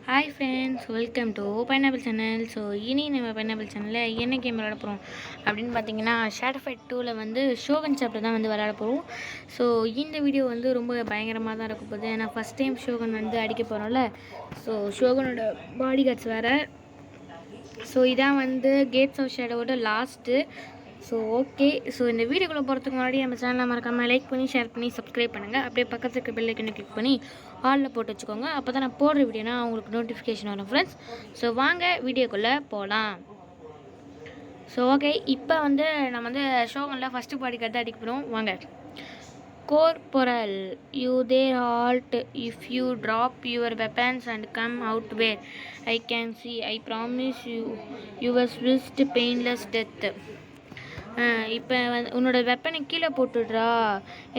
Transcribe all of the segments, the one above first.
Hi friends, welcome to pineapple channel. So இனி நம்ம pineapple சேனலில் என்ன கேம் விளையாட போகிறோம் அப்படின்னு பார்த்தீங்கன்னா, ஷேடோ ஃபைட் 2ல் வந்து ஷோகன் சாப்டர் தான் வந்து விளையாட போகிறோம். ஸோ இந்த வீடியோ வந்து ரொம்ப பயங்கரமாக தான் இருக்க போகுது. ஏன்னா ஃபஸ்ட் டைம் ஷோகன் வந்து அடிக்க போகிறோம்ல. ஸோ ஷோகனோட பாடி கார்ட்ஸ் வேறு. ஸோ இதான் வந்து கேட்ஸ் ஆஃப் ஷேடோவோட லாஸ்ட்டு. ஸோ ஓகே, ஸோ இந்த வீடியோக்குள்ளே போகிறதுக்கு முன்னாடி நம்ம சேனலை மறக்காமல் லைக் பண்ணி ஷேர் பண்ணி சப்ஸ்கிரைப் பண்ணுங்கள். அப்படியே பக்கத்துக்கு இருக்க பெல் ஐக்கனை கிளிக் பண்ணி ஆலில் போட்டு வச்சுக்கோங்க. அப்போ தான் நான் போடுற வீடியோனா உங்களுக்கு நோட்டிஃபிகேஷன் வரும் ஃப்ரெண்ட்ஸ். ஸோ வாங்க வீடியோக்குள்ளே போகலாம். ஸோ ஓகே, இப்போ வந்து நம்ம வந்து ஷோகனில் ஃபஸ்ட்டு பாடி கட்டு அடிக்க போகிறோம். வாங்க. Corporal, you there halt if you drop your weapons and come out where I can see. I promise you your swift painless death. இப்போ வந்து உன்னோட வெப்பனை கீழே போட்டுடுறா,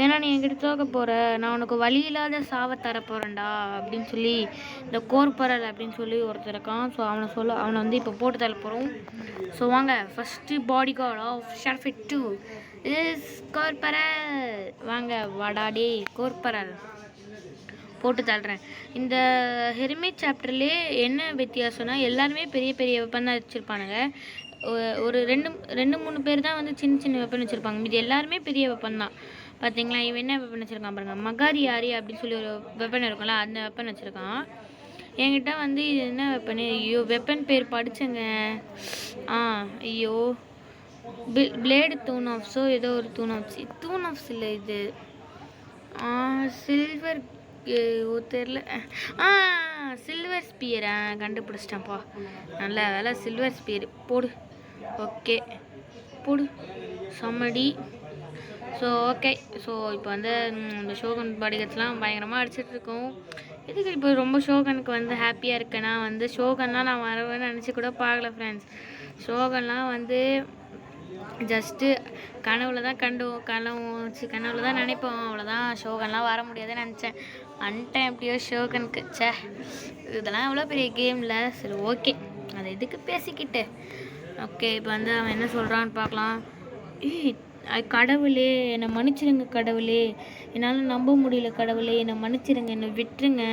ஏன்னா நீ என்கிட்ட தோக்க போகிற, நான் உனக்கு வழி இல்லாத சாவை தரப்போகிறேன்டா அப்படின்னு சொல்லி இந்த கோர்பரல் அப்படின்னு சொல்லி ஒருத்தர் இருக்கான். ஸோ அவனை வந்து இப்போ போட்டு தள்ள போகிறோம். ஸோ வாங்க, first body guard of shadow fight 2 is corporal. வாங்க வாடாடே கோர்பரல் போட்டு தள்ளுறேன். இந்த ஹெர்மிட் சாப்டர்லேயே என்ன வித்தியாசம்னா, எல்லாருமே பெரிய பெரிய வெப்பன் தான் வச்சுருப்பானுங்க. ஒரு ரெண்டு மூணு பேர் தான் வந்து சின்ன சின்ன வெப்பன் வச்சுருப்பாங்க. மீது எல்லாருமே பெரிய வெப்பன் தான். பார்த்தீங்களா, இவன் என்ன வெப்பன் வச்சுருக்கான் பாருங்கள். மகாரியாரி அப்படின்னு சொல்லி ஒரு வெப்பன் இருக்கும்ல, அந்த வெப்பன் வச்சுருக்கான். என்கிட்ட வந்து இது என்ன வெப்பன்? ஐயோ, வெப்பன் பேர் படித்தேங்க. ஐயோ, பிளேடு தூன் ஆஃப்ஸோ ஏதோ ஒரு தூன் ஆஃப்ஸ் இல்லை, இது சில்வர் தெரில. சில்வர் ஸ்பியரா கண்டுபிடிச்சிட்டேன்ப்பா. நல்ல வேலை, சில்வர் ஸ்பியர் போடு. ஓகே போடு, சம்மடி. ஸோ ஓகே, ஸோ இப்போ வந்து இந்த ஷோகன் பாடிகட்ஸ்லாம் பயங்கரமாக அடிச்சிட்ருக்கோம். இதுக்கு இப்போ ரொம்ப ஷோகனுக்கு வந்து ஹாப்பியாக இருக்கேன்னா வந்து ஷோகன்லாம் நான் வரவேன்னு நினச்சி கூட பார்க்கல ஃப்ரெண்ட்ஸ். ஷோகன்லாம் வந்து ஜஸ்ட்டு கனவுல தான் கனவுல தான் நினைப்போம், அவ்வளோதான். ஷோகன்லாம் வர முடியாதுன்னு நினச்சேன், வந்துட்டேன் எப்படியோ ஷோகனுக்கு. இதெல்லாம் எவ்வளோ பெரிய கேமில். சரி ஓகே, அதை இதுக்கு பேசிக்கிட்டு ஓகே. இப்போ வந்து அவன் என்ன சொல்கிறான்னு பார்க்கலாம். கடவுளே என்னை மன்னிச்சிருங்க, கடவுளே என்னால் நம்ப முடியல, கடவுளே என்னை மன்னிச்சிருங்க, என்னை விட்டுருங்க.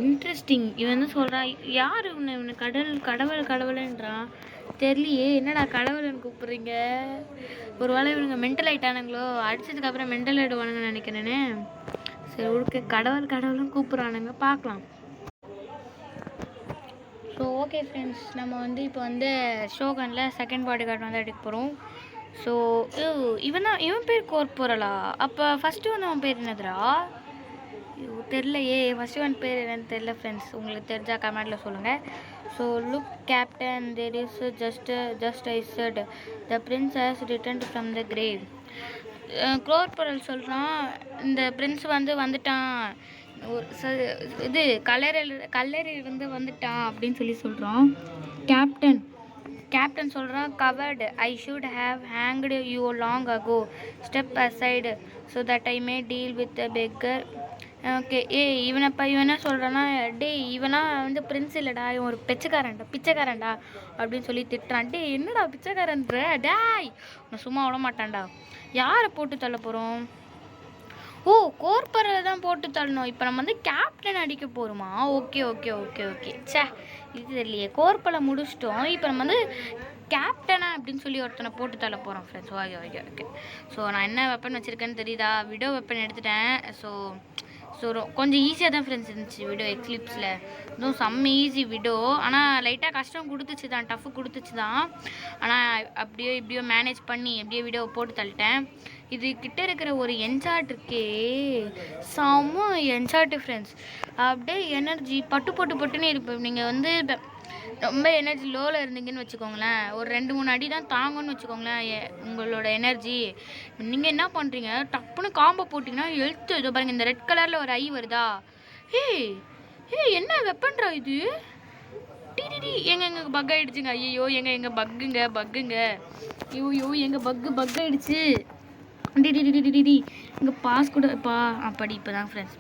இன்ட்ரெஸ்டிங். இவன் வந்து சொல்கிறான், யார் இவனை கடவுள்ன்றான் தெரியலையே. என்னடா கடவுள்னு கூப்பிட்றீங்க? ஒரு வேளை இவனுங்க மென்டல் ஆகிட்டானுங்களோ, அடித்ததுக்கப்புறம் மென்டல் ஆகிடுவானுங்கன்னு நினைக்கிறேன்னு. சரி ஓகே, கடவுள்னு கூப்பிட்றானுங்க, பார்க்கலாம். ஸோ ஓகே ஃப்ரெண்ட்ஸ், நம்ம வந்து இப்போ வந்து ஷோகனில் செகண்ட் பாடி கார்டு வந்து எடுக்க போகிறோம். ஸோ இவன் பேர் கோர்பரலா? அப்போ ஃபஸ்ட்டு வந்து அவன் பேர் என்னதுரா? தெரிலையே, ஃபஸ்ட்டு ஒன் பேர் என்னன்னு தெரில ஃப்ரெண்ட்ஸ். உங்களுக்கு தெரிஞ்சால் கமெண்டில் சொல்லுங்கள். So look captain, there is just I said the prince has returned from the grave. Corporal சொல்கிறான், இந்த பிரின்ஸ் வந்து வந்துட்டான், இது கல்லறையிலிருந்து வந்துட்டான் அப்படின்னு சொல்லி சொல்கிறான். கேப்டன் சொல்கிறான், coward, I should have hanged you long ago. Step aside so that I may deal with the beggar. Okay. இவன் என்ன சொல்கிறான்னா, இவனா வந்து பிரின்ஸ் இல்லைடா, இவன் ஒரு பிச்சைக்காரன்டா அப்படின்னு சொல்லி திட்டுறான். என்னடா பிச்சைக்காரன்ற? நான் சும்மா விட மாட்டான்டா. யாரை போட்டு தள்ள போகிறோம்? கோர்பரலை தான் போட்டு தள்ளணும். இப்போ நம்ம வந்து கேப்டன் அடிக்க போகிறோமா? ஓகே. இது தெரியலையே. கோர்பரலை முடிச்சிட்டோம், இப்போ நம்ம வந்து கேப்டனா அப்படின்னு சொல்லி ஒருத்தனை போட்டு தள்ள போகிறோம் ஃப்ரெண்ட்ஸ். ஓகே. ஸோ நான் என்ன வெப்பன் வச்சுருக்கேன்னு தெரியுதா? விடோ வெப்பன் எடுத்துட்டேன். ஸோ கொஞ்சம் ஈஸியாக தான் ஃப்ரெண்ட்ஸ் இருந்துச்சு விடோ எக்லிப்ஸில். இன்னும் செம்ம ஈஸி விடோ. ஆனால் லைட்டாக கஷ்டம் டஃப்பு கொடுத்துச்சு தான். ஆனால் இப்படியோ மேனேஜ் பண்ணி எப்படியோ விடோவை போட்டு தள்ளிட்டேன். இது கிட்ட இருக்கிற ஒரு என்சார்ட் இருக்கே, செம்ம என்சார்ட்டு ஃப்ரெண்ட்ஸ். அப்படியே எனர்ஜி பட்டுன்னு இருப்போம். நீங்கள் வந்து ரொம்ப எனர்ஜி லோவில் இருந்தீங்கன்னு வச்சுக்கோங்களேன், ஒரு 2-3 அடி தான் தாங்கன்னு வச்சுக்கோங்களேன் உங்களோட எனர்ஜி. நீங்கள் என்ன பண்ணுறீங்க, டப்புன்னு காம்போ போட்டிங்கன்னா எழுத்து இதோ பாருங்கள், இந்த ரெட் கலரில் ஒரு ஐ வருதா? என்ன வெப்பன்றா இது? எங்கள் பக் ஆகிடுச்சுங்க. ஐயோ, எங்கள் பக்குங்க. ஐயோ, எங்கள் பக் ஆகிடுச்சு. எங்கள் பாஸ் கூட அப்படி இப்போ தான் ஃப்ரெண்ட்ஸ்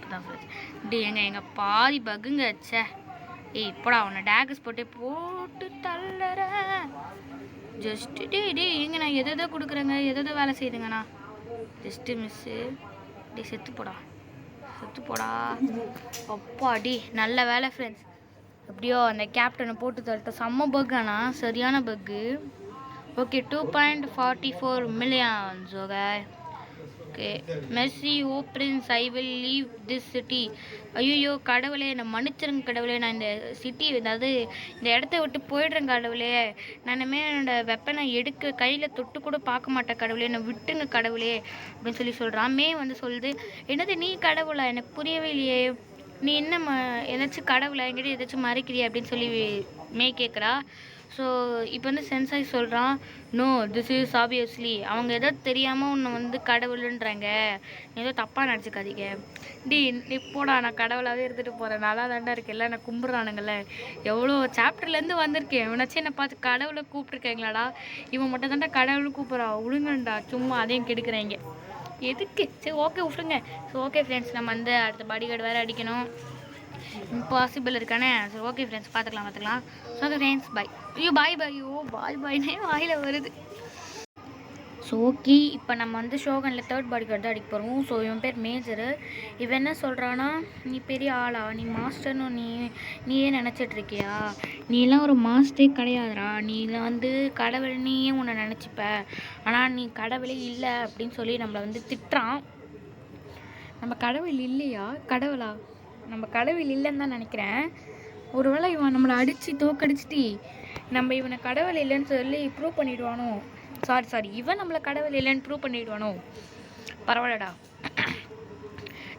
எங்கள் பாதி பக்குங்க. இப்போடா உன்னை டேகஸ் போட்டு தள்ளுறேன். ஜஸ்ட்டு எங்க நான் எதோ கொடுக்குறேங்க, எதோ வேலை செய்யுதுங்கண்ணா. Just miss. செத்து போடா. அப்பாடி நல்ல வேலை ஃப்ரெண்ட்ஸ். எப்படியோ அந்த கேப்டனை போட்டு தள்ளிட்டோம். செம்ம பக், ஆனால் சரியான பக்கு. Okay 2.44 millions. Okay mercy o prince, I will leave this city. ஐயோ கடவுளே, என்னை மன்னிச்சிருங்க கடவுளே, நான் இந்த சிட்டி அதாவது இந்த இடத்த விட்டு போயிடுறேன் கடவுளே. நான் இனிமேல் என்னோடய வெப்பனை எடுக்க கையில் தொட்டு கூட பார்க்க மாட்டேன் கடவுளே, என்னை விட்டுங்க கடவுளே அப்படின்னு சொல்லி சொல்கிறான். மே வந்து சொல்லுது, என்னது நீ கடவுளா, எனக்கு புரியவே இல்லையே, நீ என்ன ஏதாச்சும் கடவுளா, என்கிட்ட ஏதாச்சும் மறைக்கிறியா அப்படின்னு சொல்லி மே கேட்குறா. ஸோ இப்போ வந்து சென்சாய் சொல்கிறான், நோ திஸ் இஸ் ஆப்வியஸ்லி, அவங்க ஏதோ தெரியாமல் உன்னை வந்து கடவுளுன்றாங்க, நீ ஏதோ தப்பாக நினச்சிக்காதீங்க. நீ போடா, நான் கடவுளாகவே இருந்துட்டு போகிறேன், நல்லா தாண்டா இருக்கேன்ல, நான் கும்பிட்றானுங்கள, எவ்வளோ சாப்டர்லேருந்து வந்திருக்கேன், இவனாச்சும் என்னை பார்த்து கடவுளை கூப்பிட்ருக்கீங்களாடா, இவன் மட்டும் தாண்டா கடவுள் கூப்பிட்றான், விடுங்கண்டா, சும்மா அதையும் கெடுக்குறாங்க எதுக்கு. சரி ஓகே விட்டுருங்க. ஸோ ஓகே ஃப்ரெண்ட்ஸ், நம்ம வந்து அடுத்த பாடிகார்டு வேறு அடிக்கணும், இம்பாசிபிள் இருக்கானே. சரி ஓகே ஃப்ரெண்ட்ஸ், பார்த்துக்கலாம். ஸோ ஓகே ஃப்ரெண்ட்ஸ், பாய். ஐயோ பாய்னே வாயில் வருது. ஸோ ஓகே, இப்போ நம்ம வந்து ஷோகனில் 3rd பாடிகார்டு தான் அடிக்க போகிறோம். ஸோ இவன் பேர் மேஜரு. இவன் என்ன சொல்கிறான்னா, நீ பெரிய ஆளா, நீ மாஸ்டர்னு நீயே நினச்சிட்ருக்கியா, நீலாம் ஒரு மாஸ்டரே கிடையாதுடா, நீலாம் வந்து கடவுள், நீயே உன்னை நினச்சிப்ப, ஆனால் நீ கடவுளே இல்லை அப்படின்னு சொல்லி நம்மளை வந்து திட்டுறான். நம்ம கடவுள் இல்லையா, கடவுளா, நம்ம கடவுள் இல்லைன்னு தான் நினைக்கிறேன். ஒருவேளை இவன் நம்மளை அடித்து தோக்கடிச்சிட்டு நம்ம இவனை கடவுள் இல்லைன்னு சொல்லி ப்ரூவ் பண்ணிவிடுவானோ. சாரி இவன் நம்மளை கடவுள் இல்லைன்னு ப்ரூவ் பண்ணிவிடுவானோ. பரவாயில்லடா,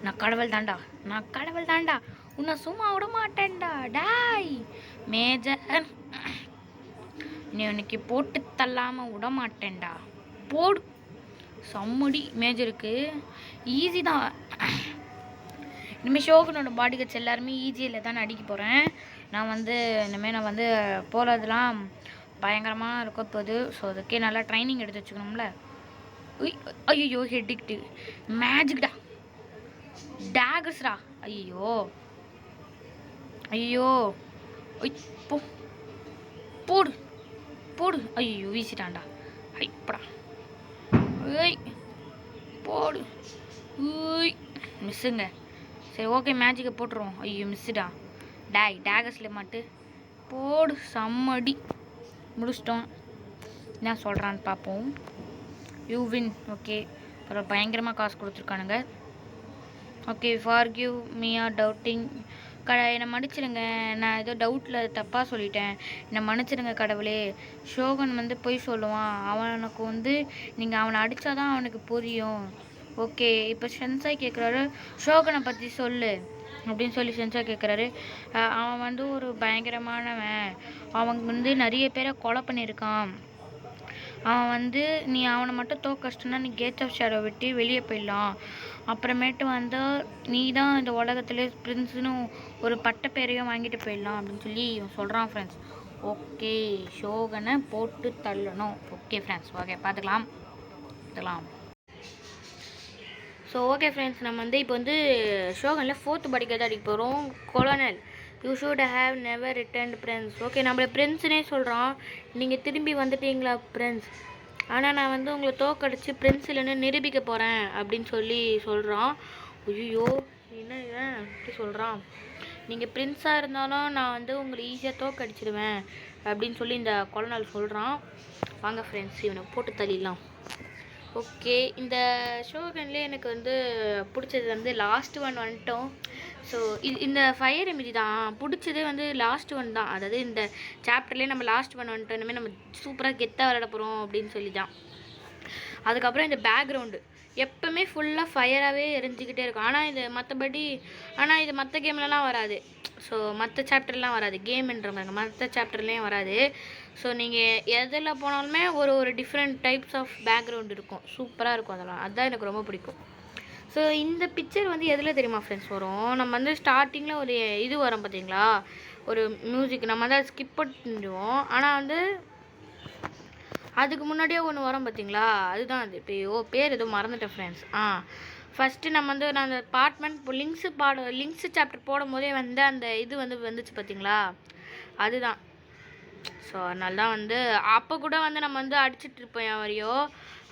நான் கடவுள் தாண்டா, உன்னை சும்மா விட மாட்டேன்டா டாய் மேஜர், நீ உனக்கு போட்டு தள்ளாமல் விட மாட்டேன்டா, போடு சம்மடி. மேஜருக்கு ஈஸி தான். இனிமேல் ஷோகனோட பாடிகார்ட்ஸ் எல்லாருமே ஈஸியில் தான் அடிக்க போகிறேன். நான் வந்து போகிறதுலாம் பயங்கரமாக இருக்க போகுது. ஸோ அதுக்கே நல்லா ட்ரைனிங் எடுத்து வச்சுக்கணும்ல. ஐயோ ஹெட்டிக்ட்டு மேஜிக்டா, டேகர்ஸ்டா, ஐயோ போடு ஐயோ வீசிட்டான்டா, ஐப்படா, போடு மிஸ்ஸுங்க. சரி ஓகே, மேஜிக்கை போட்டுருவோம். ஐயோ மிஸ்ஸுடா, டேகர்ஸில் மாட்டு போடு, செம்மடி, முடிச்சிட்டோம். என்ன சொல்கிறான்னு பார்ப்போம். You win. ஓகே, அப்புறம் பயங்கரமாக காசு கொடுத்துருக்கானுங்க. Okay forgive me or doubting, என்னை மன்னிச்சிடுங்க, நான் ஏதோ டவுட்டில் தப்பாக சொல்லிட்டேன், என்னை மன்னிச்சிடுங்க கடவுளே. ஷோகன் வந்து பொய் சொல்லுவான், அவனுக்கு வந்து நீங்கள் அவனை அடித்தாதான் அவனுக்கு புரியும். ஓகே, இப்போ சென்சாய் கேட்குறாரு, ஷோகனை பற்றி சொல்லு அப்படின்னு சொல்லி சென்சாய் கேட்குறாரு. அவன் வந்து ஒரு பயங்கரமானவன், அவன் வந்து நிறைய பேரை கொலை பண்ணியிருக்கான், அவன் வந்து நீ அவனை மட்டும் தோக்கச்சிட்டனா நீ கேட் ஆஃப் ஷேடோ விட்டு வெளியே போயிடலாம், அப்புறமேட்டு வந்து நீ தான் இந்த உலகத்திலே பிரின்ஸுன்னு ஒரு பட்ட பேரையும் வாங்கிட்டு போயிடலாம் அப்படின்னு சொல்லி இவன் சொல்கிறான் ஃப்ரெண்ட்ஸ். ஓகே, ஷோகனை போட்டு தள்ளணும். ஓகே ஃப்ரெண்ட்ஸ், ஓகே பார்த்துக்கலாம். ஸோ ஓகே ஃப்ரெண்ட்ஸ், நம்ம வந்து இப்போ வந்து ஷோகனில் 4th பாடிகார்டு அடிக்க போகிறோம். கொலோனல், you should have never returned Prince. Okay, நம்மளை பிரின்ஸுனே சொல்கிறான், நீங்கள் திரும்பி வந்துட்டீங்களா பிரின்ஸ், ஆனால் நான் வந்து உங்களை தோக்கடிச்சு பிரின்ஸ் இல்லைன்னு நிரூபிக்க போகிறேன் அப்படின்னு சொல்லி சொல்கிறான். ஐயோ என்ன இப்படி சொல்கிறான், நீங்கள் பிரின்ஸாக இருந்தாலும் நான் வந்து உங்களை ஈஸியாக தோக்கடிச்சிடுவேன் அப்படின்னு சொல்லி இந்த கொலோனல் சொல்கிறான். வாங்க ஃப்ரெண்ட்ஸ், இவனை போட்டு தள்ளிடலாம். ஓகே, இந்த ஷோகன்லேயே எனக்கு வந்து பிடிச்சது வந்து லாஸ்ட் ஒன் வந்துட்டோம். ஸோ இந்த ஃபயர் எமிஜி தான் பிடிச்சதே வந்து லாஸ்ட் ஒன் தான், அதாவது இந்த சாப்டர்லேயே நம்ம லாஸ்ட் ஒன் வந்துட்டோம், இனிமேல் நம்ம சூப்பராக கெத்தாக விளையாட போகிறோம் அப்படின்னு சொல்லி தான். அதுக்கப்புறம் இந்த பேக்ரவுண்டு எப்போவுமே ஃபுல்லாக ஃபயராகவே எரிஞ்சிக்கிட்டே இருக்கும், ஆனால் இது மற்ற கேம்லலாம் வராது. ஸோ மற்ற சாப்டர்லாம் வராது, கேம்ன்ற மாதிரி மற்ற சாப்டர்லேயும் வராது. ஸோ நீங்கள் எதில் போனாலுமே ஒரு டிஃப்ரெண்ட் டைப்ஸ் ஆஃப் பேக்ரவுண்ட் இருக்கும், சூப்பராக இருக்கும், அதுதான் எனக்கு ரொம்ப பிடிக்கும். ஸோ இந்த பிக்சர் வந்து எதில் தெரியுமா ஃப்ரெண்ட்ஸ் வரும், நம்ம வந்து ஸ்டார்டிங்கில் ஒரு இது வரும் பார்த்தீங்களா, ஒரு மியூசிக், நம்ம தான் ஸ்கிப் பண்ணிடுவோம், ஆனால் வந்து அதுக்கு முன்னாடியே ஒன்று வரும் பார்த்தீங்களா, அதுதான் அது. இப்போ பேர் எதுவும் மறந்துட்டேன் ஃப்ரெண்ட்ஸ். ஃபஸ்ட்டு நம்ம வந்து நான் அந்த அப்பார்ட்மெண்ட் லிங்க்ஸு சாப்டர் போடும் போதே வந்து அந்த இது வந்துச்சு பார்த்தீங்களா, அதுதான். ஸோ அதனால தான் வந்து அப்போ கூட வந்து நம்ம வந்து அடிச்சுட்டு இருப்போம், யாரையோ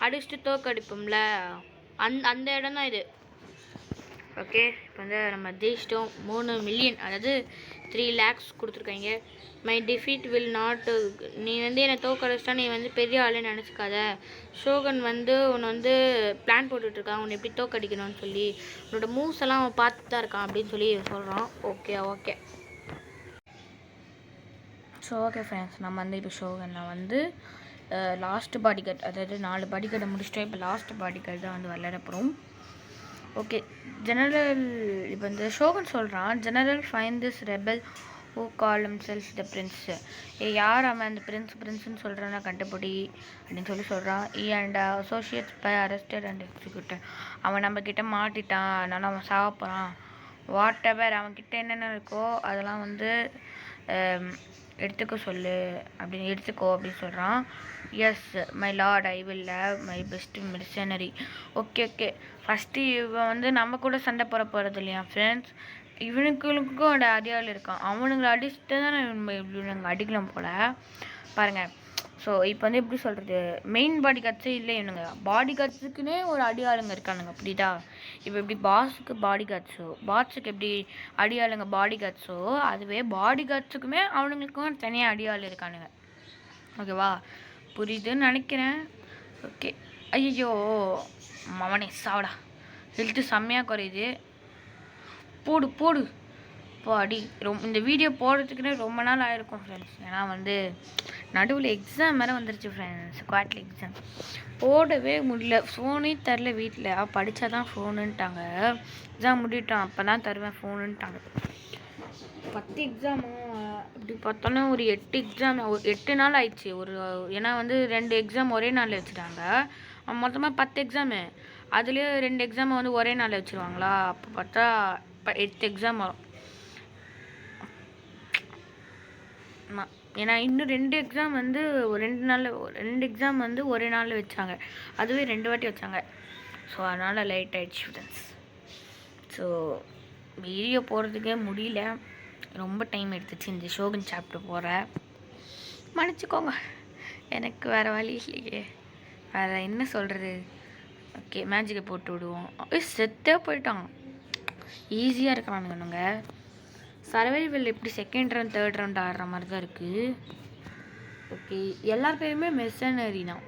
அடிச்சுட்டு தோக்கடிப்போம்ல, அந்த இடம் தான் இது. ஓகே, இப்போ வந்து நம்ம ஜெயிச்சிட்டோம். 3 மில்லியன், அதாவது 3 lakhs கொடுத்துருக்காங்க. மை டிஃபீட் வில் நாட், நீ வந்து என்னை தோக்கடிச்சிட்டா நீ வந்து பெரிய ஆளுன்னு நினச்சிக்காத. ஷோகன் வந்து உன்னை வந்து பிளான் போட்டுட்ருக்கான் உன்னை எப்படி தோக்கடிக்கணும்னு சொல்லி. உன்னோட மூவ்ஸ் எல்லாம் அவன் பார்த்துட்டு தான் இருக்கான் அப்படின்னு சொல்லி சொல்கிறான். ஓகே. ஸோ ஓகே ஃப்ரெண்ட்ஸ், நம்ம வந்து இப்போ ஷோகனில் வந்து லாஸ்ட் பாடி கார்டு, அதாவது 4 பாடி கார்டை முடிச்சிட்டோம். இப்போ லாஸ்ட் பாடி கார்டு தான் வந்து விளையாட போகிறோம். ஓகே, ஜெனரல் இப்போ இந்த ஷோகன் சொல்கிறான், general find this rebel who call himself the prince. யார் அவன் அந்த பிரின்ஸ்ன்னு சொல்கிறான்னா கண்டுபிடி அப்படின்னு சொல்கிறான். And associates by arrested and executed. அவன் நம்மக்கிட்ட மாட்டிட்டான், அதனால் அவன் சாக போகிறான். வாட் எவர் அவன்கிட்ட என்னென்ன இருக்கோ அதெல்லாம் வந்து எடுத்துக்கோ அப்படின்னு சொல்கிறான். S my Lord, I will have my best missionary. Okay. First இவன் வந்து நம்ம கூட சண்டை போகிறது இல்லையா ஃப்ரெண்ட்ஸ், இவனுக்கும் ஒரு அடியாள் இருக்கான். அவனுங்களை அடிச்சுட்டு தான் இவனுங்க அடிக்கலாம் போல் பாருங்கள். ஸோ இப்போ வந்து எப்படி சொல்கிறது, மெயின் பாடி கார்ட்ஸே இல்லை, இவனுங்க பாடி கார்ட்ஸுக்குன்னே ஒரு அடியாளுங்க இருக்கானுங்க. புரியுதா? இப்போ எப்படி பாஸுக்கு பாடி கார்ட்ஸோ, பாஸுக்கு எப்படி அடியாளுங்க பாடி கார்ட்ஸோ, அதுவே பாடி கார்ட்ஸுக்குமே அவனுங்களுக்கும் தனியாக அடியாள் இருக்கானுங்க. ஓகேவா? புரியுதுன்னு நினைக்கிறேன். ஓகே. ஐயோ மவனே சாவடா, ஹெல்த்து செம்மையாக குறையுது. போடு அடி. இந்த வீடியோ போடுறதுக்குன்னே ரொம்ப நாள் ஆகிருக்கும் ஃப்ரெண்ட்ஸ். ஏன்னா வந்து நடுவில் எக்ஸாம் வேறு வந்துருச்சு ஃப்ரெண்ட்ஸ், குவார்ட்லி எக்ஸாம். போடவே முடியல, ஃபோனே தரல வீட்டில். படித்தா தான் ஃபோனுன்ட்டாங்க. எக்ஸாம் முடிவிட்டான் அப்போ தான் தருவேன் ஃபோனுன்ட்டாங்க. 10 எக்ஸாமு அப்படி பார்த்தோன்னா ஒரு 8 எக்ஸாம், 8 நாள் ஆயிடுச்சு. ஏன்னா வந்து 2 எக்ஸாம் ஒரே நாளில் வச்சுட்டாங்க. மொத்தமாக 10 எக்ஸாமு, அதுலேயே 2 எக்ஸாமை வந்து ஒரே நாளில் வச்சுருவாங்களா. அப்போ பார்த்தா 8 எக்ஸாம் வரும். ஏன்னா இன்னும் 2 எக்ஸாம் வந்து 2 எக்ஸாம் வந்து ஒரே நாளில் வச்சாங்க, அதுவே 2 வாட்டி வச்சாங்க. ஸோ அதனால் லேட் ஆகிடுச்சு ஃப்ரெண்ட்ஸ். ஸோ வீடியோ போகிறதுக்கே முடியல, ரொம்ப டைம் எடுத்துச்சு இந்த ஷோகன் சாப்டர் போகிற. மன்னிச்சிக்கோங்க, எனக்கு வேறு வழி இல்லையே, வேறு என்ன சொல்கிறது. ஓகே, மேஜிக்கை போட்டு விடுவோம். செத்தே போயிட்டான். ஈஸியாக இருக்கிறானுங்க. சர்வைவல் எப்படி செகண்ட் ரவுண்ட் தேர்ட் ரவுண்ட் ஆடுற மாதிரி தான் இருக்குது. ஓகே, எல்லார் பேருமே மெர்சனரி தான்.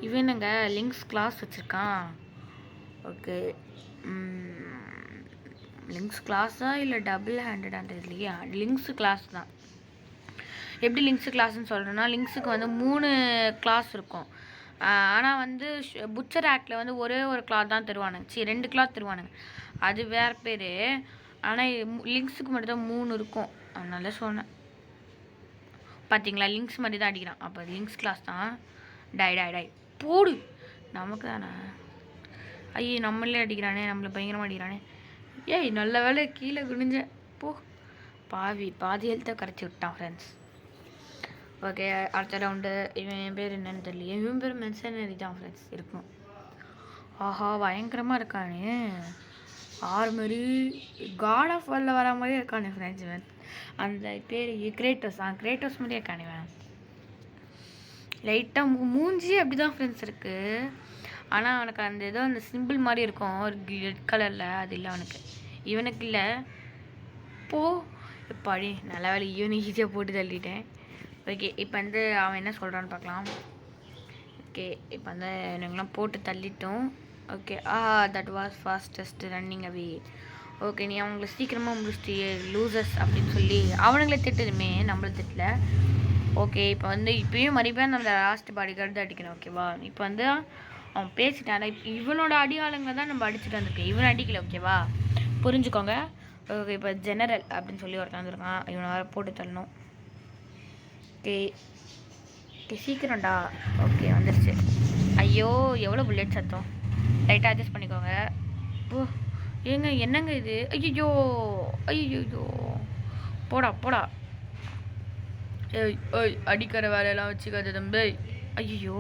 இவனுங்க லிங்க்ஸ் கிளாஸ் வச்சுருக்கான். ஓகே, லிங்க்ஸ் கிளாஸா இல்லை டபுள் ஹேண்டட் இல்லையா? லிங்க்ஸ் கிளாஸ் தான். எப்படி லிங்க்ஸ் கிளாஸ்ன்னு சொல்கிறேன்னா, லிங்க்ஸுக்கு வந்து 3 கிளாஸ் இருக்கும். ஆனால் வந்து புச்சர் ஆக்டில் வந்து ஒரே ஒரு கிளாத் தான் தருவானுங்க. 2 கிளாத் தருவானுங்க, அது வேறு பேர். ஆனால் லிங்க்ஸுக்கு மட்டும் தான் 3 இருக்கும். அதனால சொன்னேன். பார்த்தீங்களா, லிங்க்ஸ் மாதிரி தான் அடிக்கிறான். அப்போ லிங்க்ஸ் கிளாஸ் தான். டை போடு, நமக்கு தானே. ஐயோ நம்மளே அடிக்கிறானே, நம்மளை பயங்கரமாக அடிக்கிறானே. ஏய் நல்ல வேலை கீழே குனிஞ்ச. பாதி ஹெல்த்தை கரைச்சி விட்டான் ஃப்ரெண்ட்ஸ். ஓகே, அடுத்த ரவுண்டு. இவன் பேர் என்னன்னு தெரியல. இவன் பேர் மென்சனரி தான் ஃப்ரெண்ட்ஸ் இருக்கும். ஆஹா பயங்கரமாக இருக்கானே, ஆர்மரி காட் ஆஃப் வாரில் வர மாதிரியே இருக்கானே ஃப்ரெண்ட்ஸ். இவன் அந்த பேர் கிரேட்டோஸ் மாதிரியே இருக்கானே. இவன் லைட்டாக மூஞ்சி அப்படி தான் ஃப்ரெண்ட்ஸ் இருக்குது. ஆனால் அவனுக்கு அந்த ஏதோ அந்த சிம்பிள் மாதிரி இருக்கும் ஒரு ரெட் கலரில், அது இல்லை அவனுக்கு. இவனுக்கு இல்லை. படி நல்ல வேலை இவனுக்கு ஈஸியாக போட்டு தள்ளிட்டேன். ஓகே, இப்போ வந்து அவன் என்ன சொல்கிறான்னு பார்க்கலாம். ஓகே, இப்போ வந்து எனக்குலாம் போட்டு தள்ளிட்டோம். Okay, that was fastest running away. Okay, நீ அவங்கள சீக்கிரமாக முடிச்சிட்டு லூசர்ஸ் அப்படின்னு சொல்லி அவனுங்களே திட்டுதுமே, நம்மள திட்டல. ஓகே, இப்போ வந்து இப்போயும் மறுபடியும் நம்ம லாஸ்ட் பாடி கார்டு அடிக்கணும். ஓகேவா? இப்போ வந்து அவன் பேசிட்டான். இப்போ இவனோட அடியாளுங்க தான் நம்ம அடிச்சுட்டு வந்திருக்கேன், இவன் அடிக்கல. ஓகேவா? புரிஞ்சுக்கோங்க. ஓகே, இப்போ ஜெனரல் அப்படின்னு சொல்லி ஒருத்தன் வந்துருக்கான், இவனை வர போட்டு தள்ளணும். ஓகே சீக்கிரம்டா. ஓகே வந்துருச்சு. ஐயோ எவ்வளோ புல்லட் சத்தம், லைட்டாக அட்ஜஸ்ட் பண்ணிக்கோங்க. என்னங்க இது? ஐயோ போடா. ஏய் அடிக்கிற வேலையெல்லாம் வச்சுக்காது தம்பி. ஐயோ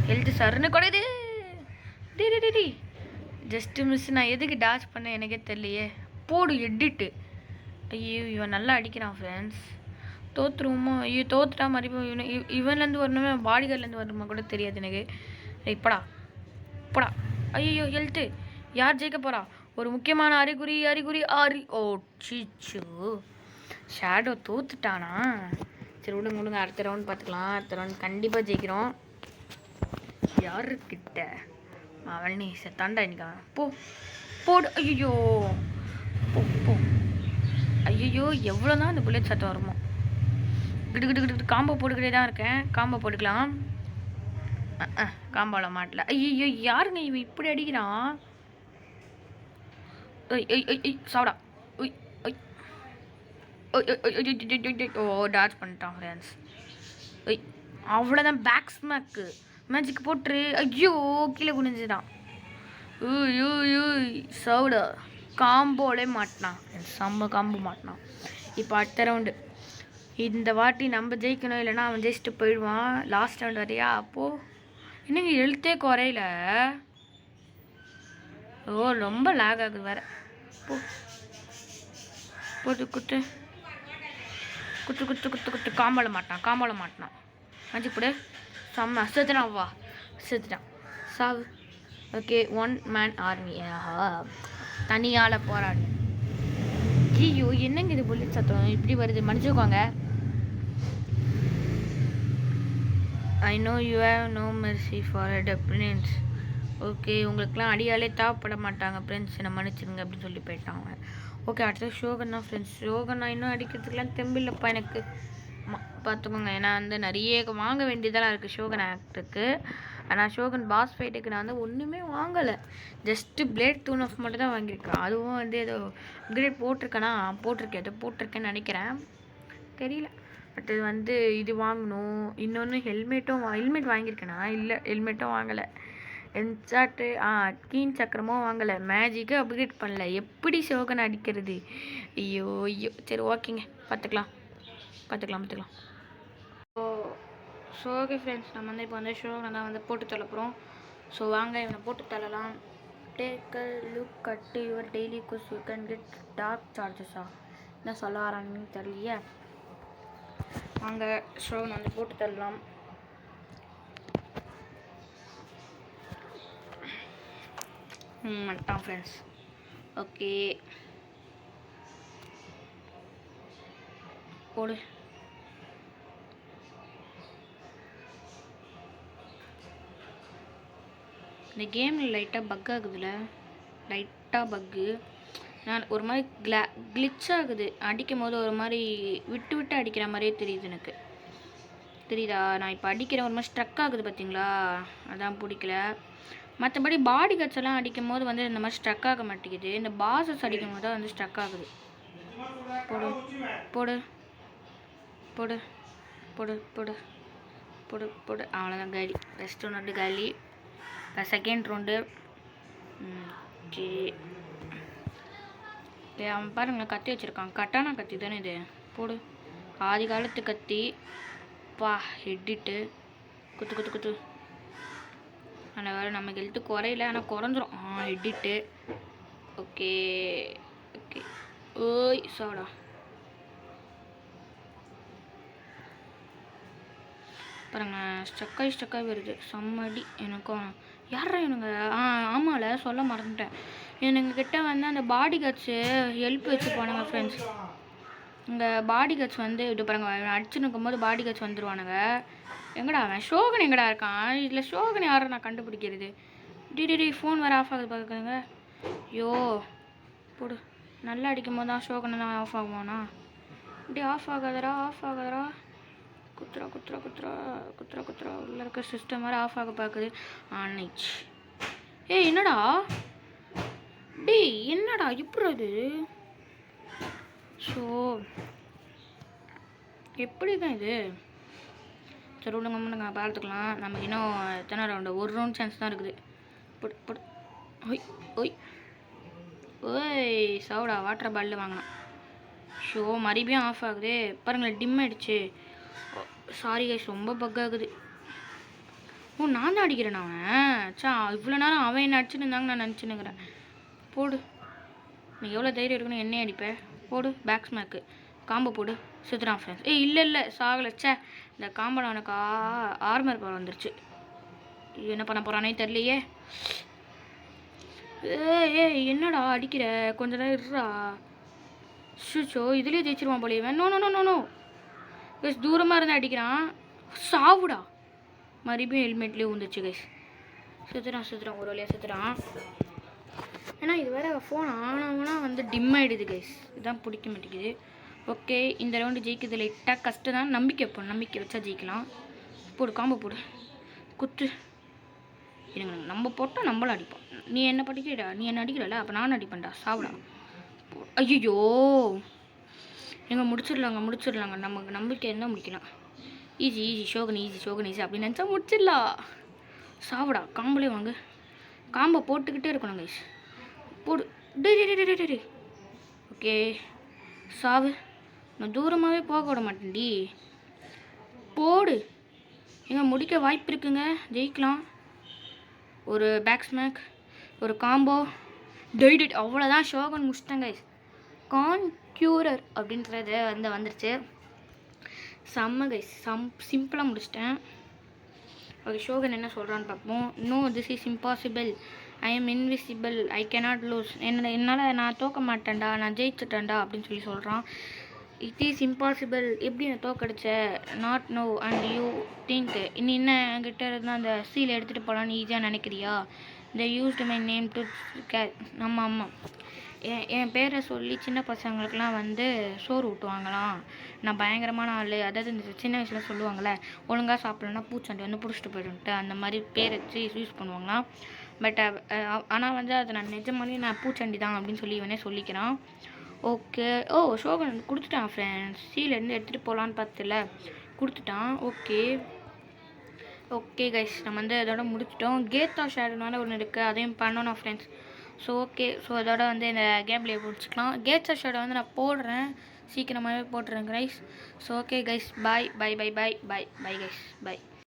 ஹெல்த்து சருன்னு குறையுது. டி ஜஸ்ட்டு மிஸ். நான் எதுக்கு டாச் பண்ணேன் எனக்கே தெரியலையே. போடு எடிட்டு. ஐயோ இவன் நல்லா அடிக்கிறான் ஃப்ரெண்ட்ஸ். தோற்றுருவோமோ? ஐயோ தோத்துட்டா மறுபடியும் இவன்லேருந்து வரணுமே, பாடிகார்ட்லேருந்து வரணுமா கூட தெரியாது எனக்கு. போடா. ஐயோ ஹெல்த்து. யார் ஜெயிக்க போகிறா? ஒரு முக்கியமான அறிகுறி அறிகுறி ஓ சீச்சு ஷேடோ தோத்துட்டானா? சரி விடுங்க விடுங்க, அடுத்த ரவுண்ட் பார்த்துக்கலாம். அடுத்த ரவுண்ட் கண்டிப்பாக ஜெயிக்கிறோம். யாருக்கிட்ட அவள் நீ செத்தாண்டா இன்னைக்கு போ போடு. ஐயோ போ போ. ஐயோ எவ்வளோ தான் அந்த புல்லட் சத்தம் வருமோ. கிட்டு கிட்டு கிட்டு காம்போ போட்டுக்கிட்டே தான் இருக்கேன். காம்போ போட்டுக்கலாம். காம்போவில் மாட்டல. ஐயோ யாருங்க இவன் இப்படி அடிக்கிறான்? சாப்பிடா. ஓ டாச் பண்ணிட்டான் ஃப்ரெண்ட்ஸ். அவ்வளோதான். பேக் ஸ்மேக்கு மேஜிக் போட்டுரு. ஐயோ கீழே குனிஞ்சுதான். சவுடா காம்போலே மாட்டினான். செம்ம காம்போ மாட்டினான். இப்போ அடுத்த ரவுண்டு. இந்த வாட்டி நம்ம ஜெயிக்கணும், இல்லைன்னா அவன் ஜெயிச்சுட்டு போயிடுவான். லாஸ்ட் ரவுண்ட் வரையா? அப்போது இன்னைக்கு எழுத்தே குறையில. ஓ ரொம்ப லேக் ஆகுது வேற. போ போட்டு குத்து குத்து குத்து குத்து குத்து. காம்போவில் மாட்டினான். மஞ்சு போடு. செம்ம செத்துட்டான். வா செத்துட்டான். சாவு. Okay 1 man army. தனியால் போராடு. ஐயோ என்னங்க இது புல்லட் சத்தம் இப்படி வருது? மன்னிச்சுக்கோங்க. I know you have no mercy for the prince. Okay உங்களுக்குலாம் அடியாலே தேவைப்பட மாட்டாங்க ஃப்ரெண்ட்ஸ், என்னை மன்னிச்சிருங்க அப்படின்னு சொல்லி போயிட்டாங்க. ஓகே அடுத்தது ஷோகன் தான் ஃப்ரெண்ட்ஸ். ஷோகன் நான் இன்னும் அடிக்கிறதுக்குலாம் தெம்பில்லப்பா எனக்கு. பார்த்துக்கோங்க, ஏன்னா வந்து நிறைய வாங்க வேண்டியதெல்லாம் இருக்குது ஷோகன் ஆக்டுக்கு. ஆனால் ஷோகன் பாஸ் ஃபைட்டுக்கு நான் வந்து ஒன்றுமே வாங்கலை. ஜஸ்ட்டு பிளேட் டூன் ஆஃப் மட்டும் தான் வாங்கியிருக்கேன். அதுவும் வந்து ஏதோ கிரேட் போட்டிருக்கேன்னு நினைக்கிறேன், தெரியல. பட் இது வந்து இது வாங்கணும். இன்னொன்று ஹெல்மெட் வாங்கியிருக்கேனா? இல்லை ஹெல்மெட்டும் வாங்கலை. என்சாட்டு கீன் சக்கரமும் வாங்கலை. மேஜிக்கு அப்கிரேட் பண்ணல. எப்படி ஷோகன் அடிக்கிறது? ஐயோ. சரி ஓகேங்க, பார்த்துக்கலாம். ஸோ ஓகே ஃப்ரெண்ட்ஸ், நம்ம வந்து இப்போ வந்து ஷோகனை தான் வந்து போட்டு தள்ளப்போகிறோம். ஸோ வாங்க இவனை போட்டு தள்ளலாம். Take a look at your daily cause you can get dark சார்ஜஸா என்ன சொல்ல வராங்கன்னு தெரியலையே. வாங்க ஷோகனை வந்து போட்டு தள்ளலாம். வந்துட்டான் ஃப்ரெண்ட்ஸ். ஓகே போடு. இந்த கேமில் லைட்டாக பக் ஆகுதுல்ல, பக்கு. நான் ஒரு மாதிரி கிளிச் ஆகுது. அடிக்கும் போது ஒரு மாதிரி விட்டு அடிக்கிற மாதிரியே தெரியுது எனக்கு. தெரியுதா? நான் இப்போ அடிக்கிறேன், ஒரு மாதிரி ஸ்ட்ரக் ஆகுது பார்த்தீங்களா? அதான் பிடிக்கல. மற்றபடி பாடி கட்ஸ் எல்லாம் அடிக்கும் போது வந்து இந்த மாதிரி ஸ்ட்ரக் ஆக மாட்டேங்குது. இந்த பாசஸ் அடிக்கும் போது தான் வந்து ஸ்ட்ரக் ஆகுது. போடு போடு போடு போடு போடு போடு போடு. அவ்வளோதான் காலி. ஃபஸ்ட் ஒன்று காலி. இப்போ செகண்ட் ரவுண்டு. ஓகே அவன் பாருங்களேன், கத்தி வச்சுருக்கான். கட்டானா கத்தி தானே இது? போடு. ஆதி காலத்து கத்தி. பா ஹெட்டிட்டு குத்து குத்து குத்து. ஆனால் வேறு நமக்கு ஹெல்த்து குறையில, ஆனால் குறைஞ்சிரும். ஹெட்டிட்டு. Okay okay. ஓய் சாடா. பாருங்க ஸ்டக்காகி வருது. செம்மடி எனக்கும். யாரா எனக்கு? ஆமாம்ல சொல்ல மறந்துட்டேன். எங்ககிட்ட வந்து அந்த பாடி கார்ட்ஸு ஹெல்ப் வச்சு போனாங்க ஃப்ரெண்ட்ஸ். இங்கே பாடி கார்ட்ஸ் வந்து இது பாருங்க, அடிச்சுன்னு இருக்கும்போது பாடி கார்ட்ஸ் வந்துடுவானுங்க. எங்கடா அவன்? ஷோகன் எங்கடா இருக்கான்? இதில் ஷோகன் யாரும் நான் கண்டுபிடிக்கிறது? டிடி ஃபோன் வேறு ஆஃப் ஆகுது பார்க்குறேங்க. ஐயோ போடு. நல்லா அடிக்கும் போது தான் ஷோகனை தான் ஆஃப் ஆகுவானா? இப்படி ஆஃப் ஆகாதரா. குத்துறா. உள்ள இருக்க சிஸ்டம் மாதிரி ஆஃப் ஆக பார்க்குது. ஆனிச்சு. என்னடா என்னடா இப்படி அது? ஸோ எப்படி தான் இது? சரி விடுங்க பார்த்துக்கலாம். நமக்கு இன்னும் எத்தனை ரவுண்டு? ஒரு ரவுண்ட் சான்ஸ் தான் இருக்குது. ஓய் சவுடா வாட்டர் பாட்டில் வாங்கினான். ஷோ மறுபடியும் ஆஃப் ஆகுது பாருங்களேன். டிம் ஆகிடுச்சு. சாரி கைஸ், ரொம்ப பக் ஆகுது. நான் தான் அடிக்கிறேன் அவன். இவ்வளோ நேரம் அவன் என்ன அடிச்சுன்னு இருந்தாங்க, நான் நினச்சின்னுக்கிறேன். போடு. நீ எவ்வளோ தைரியம் இருக்குன்னு என்னையே அடிப்பேன். போடு. பேக் ஸ்மேக்கு காம்போ போடு. சுற்றுறான் ஃப்ரெண்ட்ஸ். இல்லை சாகலைச்சே. இந்த காம்போட அவனுக்கு ஆர்மர் பவர் வந்துருச்சு. என்ன பண்ண போகிறானே தெரியலையே. என்னடா அடிக்கிற, கொஞ்ச நேரம் இருறா. ஷோ இதுலேயே ஜெயிச்சிருவான் போலே இவன். No no no no guys, தூரமாக இருந்து அடிக்கிறான். சாவுடா. மறுபடியும் ஹெல்மெட்லேயே ஊந்துச்சு கைஸ். சுற்றுறான் ஒரு வழியாக சுற்றுறான். ஏன்னா இது வேறு ஃபோன் ஆனவனா வந்து டிம் ஆகிடுது கைஸ், இதுதான் பிடிக்க மாட்டேங்குது. ஓகே, இந்த ரவுண்டு ஜெயிக்கிறது லைட்டாக கஷ்டம் தான். நம்பிக்கை வச்சா ஜெயிக்கலாம். போடு, காம்போ போடு, குத்து. இருங்க, நம்ம போட்டால் நம்மளும் அடிப்போம். நீ என்ன அடிக்கிறல, அப்போ நானும் அடிப்பேன்டா. சாப்பிடா. ஐயோ, எங்கே முடிச்சிடலாங்க. நமக்கு நம்பிக்கை இருந்தால் முடிக்கலாம். ஈஸி ஷோகன் ஈஸி அப்படின்னு நினச்சா முடிச்சிடலாம். சாப்பிடா, காம்போலே வாங்க. காம்போ போட்டுக்கிட்டே இருக்கணும் கைஸ். போடு. டே. ஓகே, சாவு. நான் தூரமாகவே போக விட மாட்டேன்டி. போடு. எங்கே முடிக்க வாய்ப்பு இருக்குங்க, ஜெயிக்கலாம். ஒரு பேக் ஸ்மேக், ஒரு காம்போ. டெய்டிட். அவ்வளோதான், ஷோகன் முடிச்சிட்டேன் கைஸ். கான்க்யூரர் அப்படின்றது வந்துருச்சு. செம்ம கைஸ், சிம்பிளாக முடிச்சிட்டேன். ஓகே, ஷோகன் என்ன சொல்கிறான்னு பார்ப்போம். No, this is impossible. I am invisible. I cannot lose. என்னால் நான் தோக்க மாட்டேன்டா, நான் ஜெயிச்சிட்டேன்டா அப்படின்னு சொல்கிறான். It is impossible. எப்படி நான் தோக்கடிச்ச? Not no and you think. இன்னும் என்ன என்கிட்ட இருந்தால் அந்த சீலை எடுத்துகிட்டு போகலான்னு ஈஸியாக நினைக்கிறியா? த யூஸ்டு மை நேம் டு ஆமாம், என் பேரை சொல்லி சின்ன பசங்களுக்கெலாம் வந்து சோறு ஊட்டுவாங்களாம். நான் பயங்கரமான ஆள். அதாவது இந்த சின்ன வயசில் சொல்லுவாங்களே, ஒழுங்காக சாப்பிட்லன்னா பூச்சாண்டி வந்து பிடிச்சிட்டு போய்டுன்ட்டு, அந்த மாதிரி பேர் வச்சு யூஸ் பண்ணுவாங்களாம். பட் ஆனால் வந்து அதை நான் நிஜமாலே நான் பூச்சாண்டி தான் அப்படின்னு சொல்லி இவனே சொல்லிக்கிறான். ஓகே. ஷோகன் கொடுத்துட்டான் ஃப்ரெண்ட்ஸ். சீலேருந்து எடுத்துகிட்டு போகலான்னு பார்த்துல கொடுத்துட்டான். ஓகே கைஸ், நம்ம வந்து அதோட முடிச்சிட்டோம். கேத்தா ஷேடுனால ஒன்று இருக்குது, அதையும் பண்ணணும் ஃப்ரெண்ட்ஸ். ஸோ அதோட வந்து இந்த கேம்லேயே முடிச்சுக்கலாம். கேட்ஸா ஷேடை வந்து நான் போடுறேன், சீக்கிரமாகவே போட்டுறேன் guys. So okay guys, bye guys, பாய்.